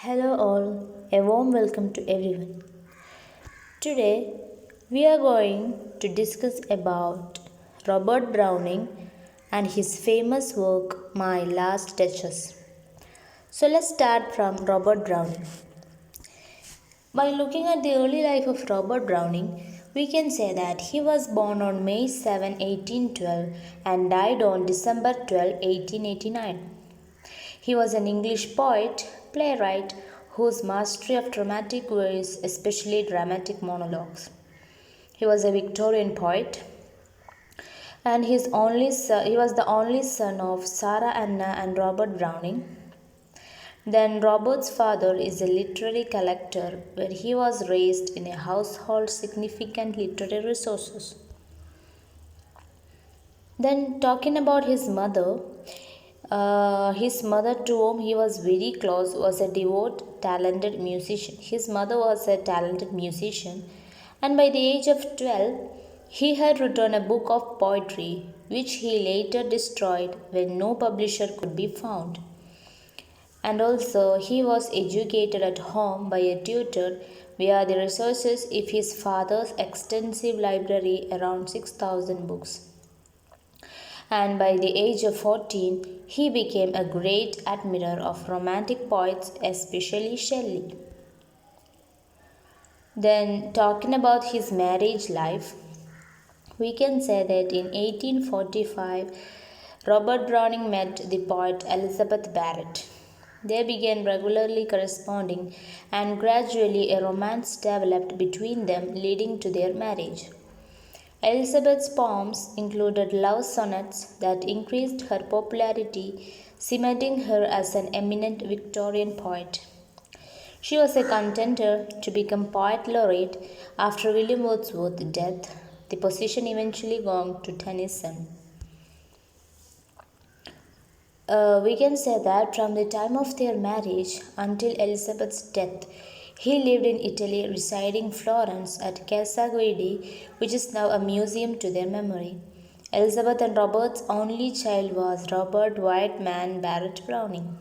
Hello, all. A warm welcome to everyone. Today, we are going to discuss about Robert Browning and his famous work, My Last Duchess. So, let's start from Robert Browning. By looking at the early life of Robert Browning, we can say that he was born on May 7, 1812 and died on December 12, 1889. He was an English poet, playwright, whose mastery of dramatic verse, especially dramatic monologues. He was a Victorian poet, and he was the only son of Sarah Anna and Robert Browning. Then Robert's father is a literary collector, where he was raised in a household significant literary resources. Then talking about his mother to whom he was very close was a devout, talented musician. His mother was a talented musician, and by the age of 12, he had written a book of poetry, which he later destroyed when no publisher could be found. And also, he was educated at home by a tutor via the resources of his father's extensive library, around 6,000 books. And by the age of 14, he became a great admirer of romantic poets, especially Shelley. Then, talking about his marriage life, we can say that in 1845, Robert Browning met the poet Elizabeth Barrett. They began regularly corresponding, and gradually a romance developed between them, leading to their marriage. Elizabeth's poems included love sonnets that increased her popularity, cementing her as an eminent Victorian poet. She was a contender to become poet laureate after William Wordsworth's death, the position eventually going to Tennyson. We can say that from the time of their marriage until Elizabeth's death, he lived in Italy, residing in Florence at Casa Guidi, which is now a museum to their memory. Elizabeth and Robert's only child was Robert Whiteman Barrett Browning.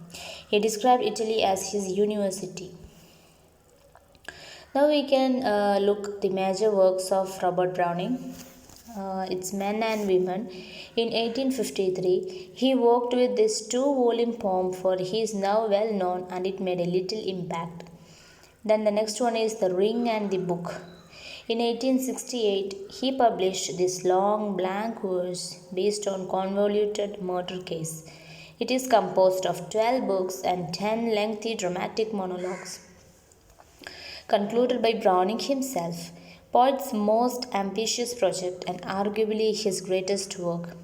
He described Italy as his university. Now we can look the major works of Robert Browning. It's Men and Women. In 1853, he worked with this two-volume poem, for he is now well known and it made a little impact. Then the next one is The Ring and the Book. In 1868, he published this long blank verse based on convoluted murder case. It is composed of 12 books and 10 lengthy dramatic monologues, concluded by Browning himself, poet's most ambitious project and arguably his greatest work.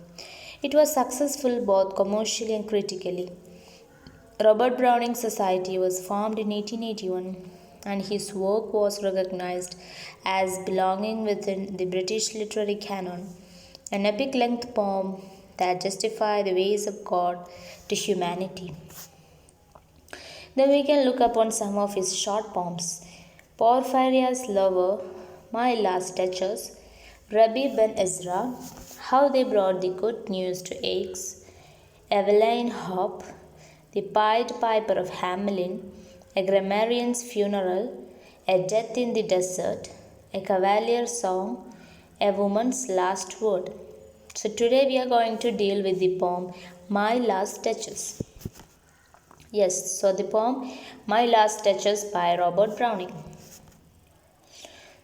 It was successful both commercially and critically. Robert Browning Society was formed in 1881, and his work was recognized as belonging within the British literary canon, an epic length poem that justifies the ways of God to humanity. Then we can look upon some of his short poems. Porphyria's Lover, My Last Duchess, Rabbi Ben Ezra, How They Brought the Good News to Aix, Evelyn Hope, The Pied Piper of Hamelin, A Grammarian's Funeral, A Death in the Desert, A Cavalier's Song, A Woman's Last Word. So today we are going to deal with the poem My Last Duchess. Yes, so the poem My Last Duchess by Robert Browning.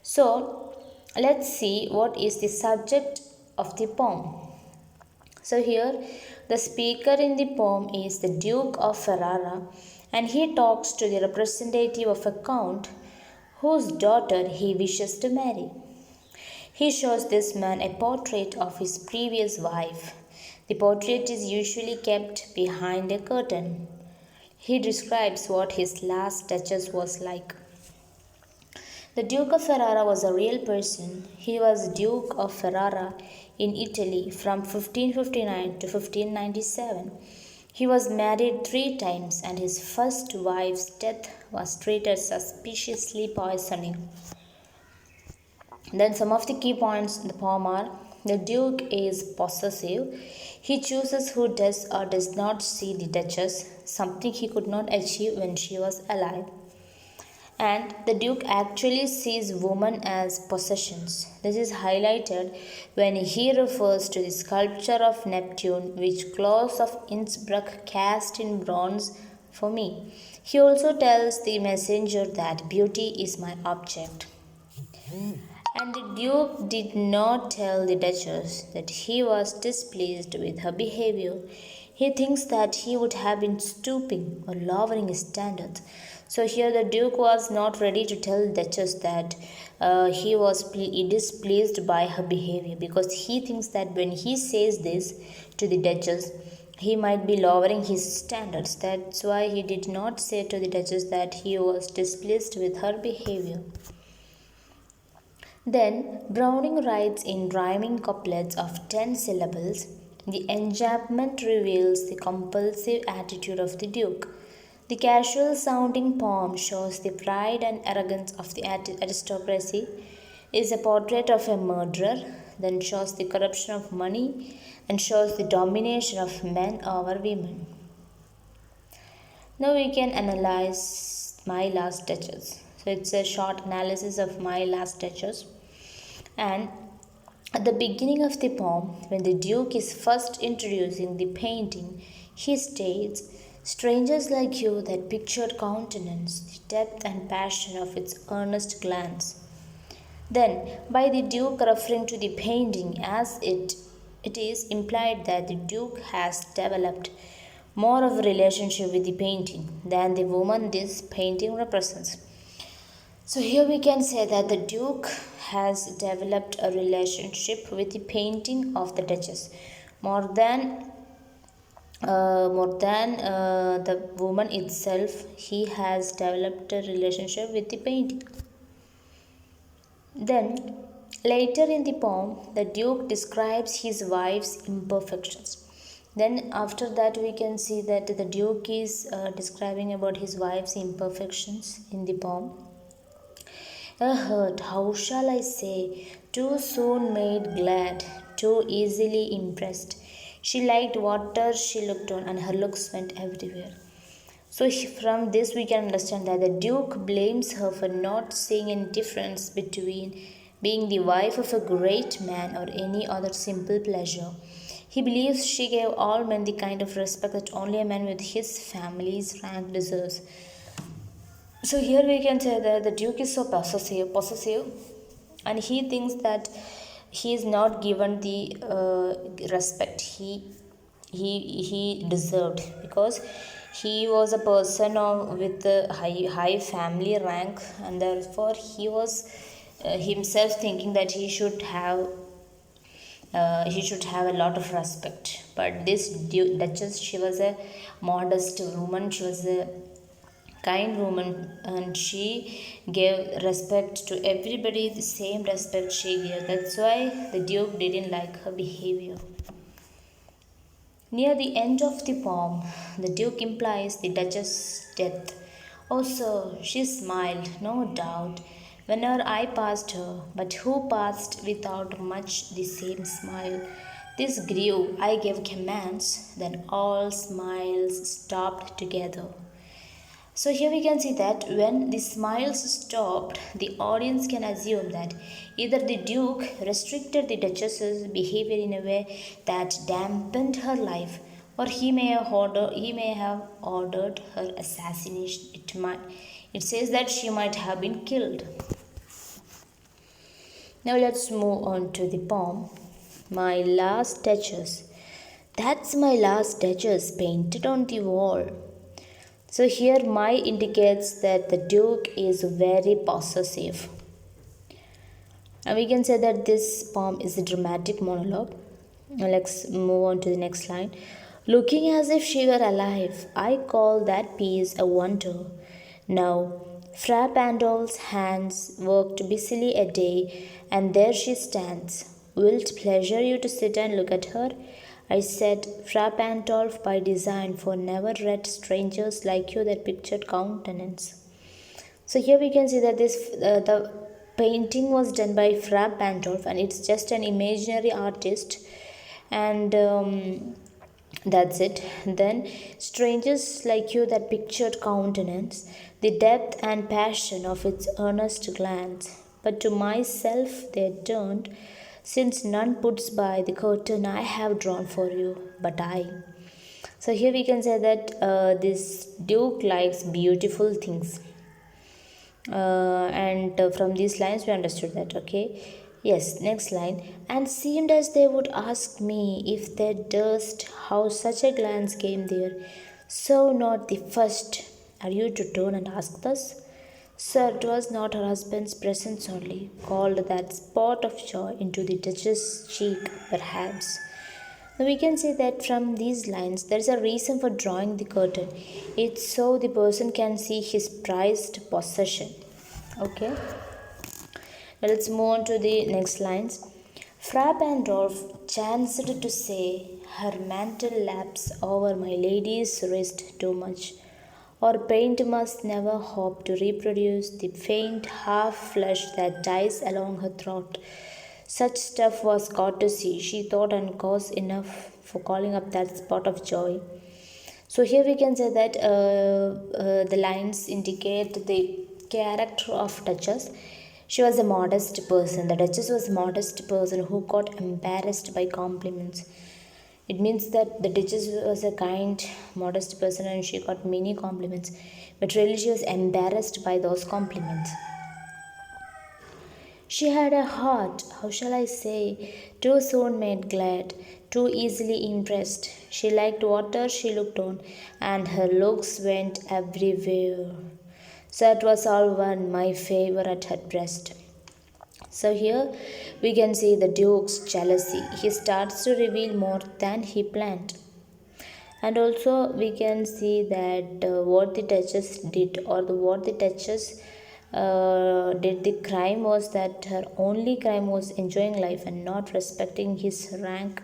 So let's see what is the subject of the poem. So here the speaker in the poem is the Duke of Ferrara, and he talks to the representative of a count whose daughter he wishes to marry. He shows this man a portrait of his previous wife. The portrait is usually kept behind a curtain. He describes what his last duchess was like. The Duke of Ferrara was a real person. He was Duke of Ferrara in Italy from 1559 to 1597. He was married 3 times, and his first wife's death was treated suspiciously poisoning. Then some of the key points in the poem are: The Duke is possessive. He chooses who does or does not see the Duchess, something he could not achieve when she was alive. And the Duke actually sees women as possessions. This is highlighted when he refers to the sculpture of Neptune, which Claus of Innsbruck cast in bronze for me. He also tells the messenger that beauty is my object. And the Duke did not tell the Duchess that he was displeased with her behavior. He thinks that he would have been stooping or lowering his standards. So here the Duke was not ready to tell the Duchess that he was displeased by her behavior, because he thinks that when he says this to the Duchess, he might be lowering his standards. That's why he did not say to the Duchess that he was displeased with her behavior. Then Browning writes in rhyming couplets of 10 syllables, the enjambment reveals the compulsive attitude of the Duke. The casual sounding poem shows the pride and arrogance of the aristocracy, is a portrait of a murderer, then shows the corruption of money, and shows the domination of men over women. Now we can analyze My Last Duchess. So it's a short analysis of My Last Duchess. And at the beginning of the poem, when the Duke is first introducing the painting, he states, strangers like you, that pictured countenance, the depth and passion of its earnest glance. Then, by the Duke referring to the painting as it is implied that the Duke has developed more of a relationship with the painting than the woman this painting represents. So here we can say that the Duke has developed a relationship with the painting of the Duchess more than the woman itself. He has developed a relationship with the painting. Then later in the poem, the Duke describes his wife's imperfections. Then after that we can see that the Duke is describing about his wife's imperfections in the poem. A hurt, how shall I say, too soon made glad, too easily impressed. She liked whatever she looked on, and her looks went everywhere. So from this we can understand that the Duke blames her for not seeing any difference between being the wife of a great man or any other simple pleasure. He believes she gave all men the kind of respect that only a man with his family's rank deserves. So here we can say that the Duke is so possessive, and he thinks that he is not given the respect he deserved, because he was a person with a high family rank, and therefore he was himself thinking that he should have a lot of respect. But this Duchess, she was a modest woman, she was a kind woman, and she gave respect to everybody, the same respect she gave. That's why the Duke didn't like her behavior. Near the end of the poem, the Duke implies the Duchess' death. Oh, sir, she smiled, no doubt, whenever I passed her, but who passed without much the same smile? This grew, I gave commands, then all smiles stopped together. So here we can see that when the smiles stopped, the audience can assume that either the Duke restricted the Duchess's behavior in a way that dampened her life, or he may have ordered her assassination. It says that she might have been killed. Now let's move on to the poem, My Last Duchess. That's my last Duchess painted on the wall. So here my indicates that the Duke is very possessive. And we can say that this poem is a dramatic monologue. Now let's move on to the next line. Looking as if she were alive, I call that piece a wonder. Now, Fra Pandolf's hands worked busily a day, and there she stands. Will't pleasure you to sit and look at her? I said, Fra Pandolf by design, for never read strangers like you that pictured countenance. So here we can see that painting was done by Fra Pandolf, and it's just an imaginary artist, and that's it. Then, strangers like you, that pictured countenance, the depth and passion of its earnest glance. But to myself they turned, since none puts by the curtain I have drawn for you, but I. So here we can say that this Duke likes beautiful things, and from these lines we understood that. Okay, yes, next line. And seemed as they would ask me if they durst how such a glance came there, so not the first are you to turn and ask thus. Sir, 'twas not her husband's presence only called that spot of joy into the Duchess' cheek, perhaps. Now we can say that from these lines, there is a reason for drawing the curtain. It's so the person can see his prized possession. Okay. Now let's move on to the next lines. Fra Pandolf chanced to say, her mantle laps over my lady's wrist too much, or paint must never hope to reproduce the faint half flush that dies along her throat. Such stuff was courtesy, she thought, and cause enough for calling up that spot of joy. So here we can say that the lines indicate the character of Duchess. She was a modest person. The Duchess was a modest person who got embarrassed by compliments. It means that the Duchess was a kind, modest person and she got many compliments. But really she was embarrassed by those compliments. She had a heart, how shall I say, too soon made glad, too easily impressed. She liked water she looked on, and her looks went everywhere. So it was all one, my favour at her breast. So here we can see the Duke's jealousy. He starts to reveal more than he planned. And also we can see that what the Duchess did, or what the Duchess did, the crime was that her only crime was enjoying life and not respecting his rank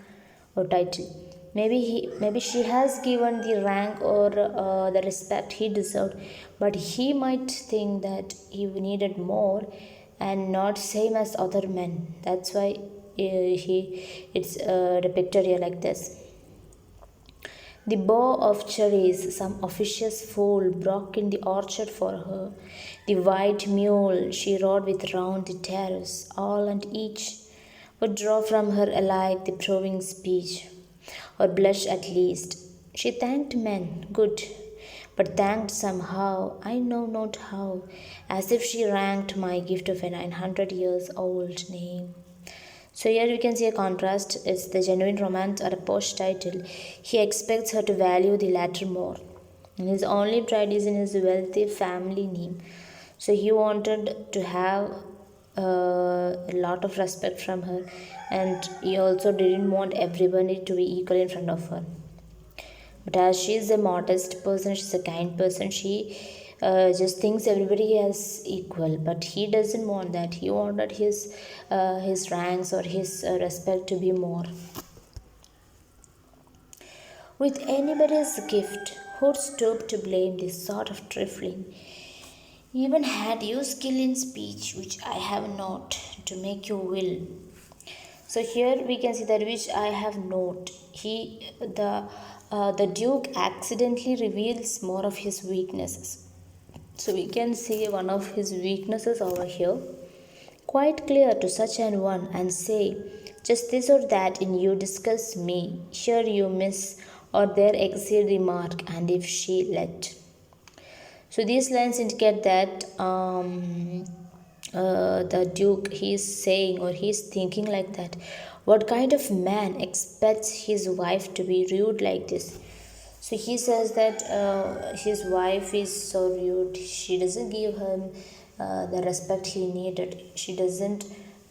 or title. Maybe she has given the rank or the respect he deserved, but he might think that he needed more and not same as other men. That's why it's depicted here like this. The bough of cherries some officious fool broke in the orchard for her. The white mule she rode with round the terrace, all and each would draw from her alike the proving speech, or blush at least. She thanked men, good, but thanked somehow, I know not how, as if she ranked my gift of a 900-years-old name. So here you can see a contrast. It's the genuine romance or a posh title. He expects her to value the latter more. And his only pride is in his wealthy family name. So he wanted to have a lot of respect from her, and he also didn't want everybody to be equal in front of her. But as she is a modest person, she's a kind person, she just thinks everybody is equal. But he doesn't want that. He wanted his ranks or his respect to be more. With anybody's gift, who'd stoop to blame this sort of trifling? Even had you skill in speech, which I have not, to make your will. So here we can see that which I have not. The Duke accidentally reveals more of his weaknesses. So we can see one of his weaknesses over here, quite clear to such an one, and say, just this or that in you disgust me. Here you miss, or there exceed the mark, and if she let. So these lines indicate that the Duke, he is saying or he is thinking like that. What kind of man expects his wife to be rude like this? So he says that his wife is so rude. She doesn't give him the respect he needed. She doesn't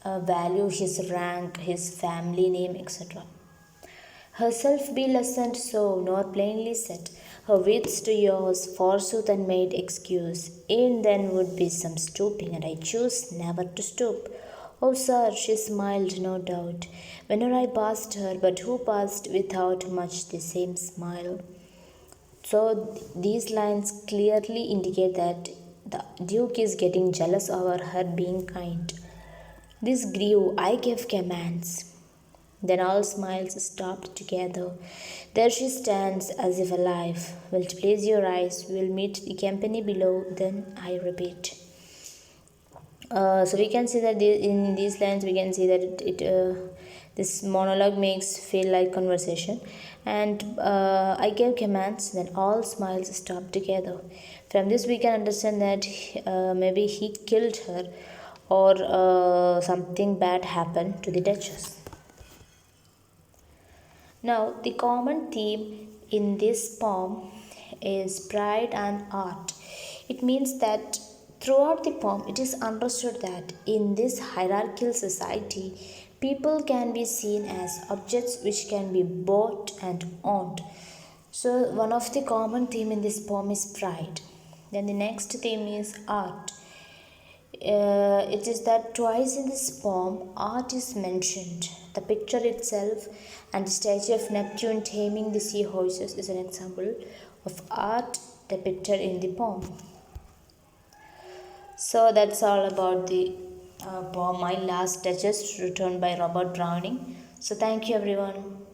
value his rank, his family name, etc. Herself be lessened so, nor plainly set, her wits to yours, forsooth and made excuse. In then would be some stooping, and I choose never to stoop. Oh, sir, she smiled, no doubt, whenever I passed her, but who passed without much the same smile? So these lines clearly indicate that The Duke is getting jealous over her being kind. This grew, I gave commands. Then all smiles stopped together. There she stands as if alive. Wilt please your eyes, we'll meet the company below, then I repeat. So we can see that in these lines we can see that this monologue makes feel like conversation, and I gave commands, then all smiles stopped together. From this we can understand that maybe he killed her, or something bad happened to the Duchess. Now, the common theme in this poem is pride and art. It means that throughout the poem, it is understood that in this hierarchical society, people can be seen as objects which can be bought and owned. So, one of the common theme in this poem is pride. Then the next theme is art. It is that twice in this poem art is mentioned. The picture itself and the statue of Neptune taming the seahorses is an example of art depicted in the poem. So that's all about the poem My Last Duchess, written by Robert Browning. So thank you everyone.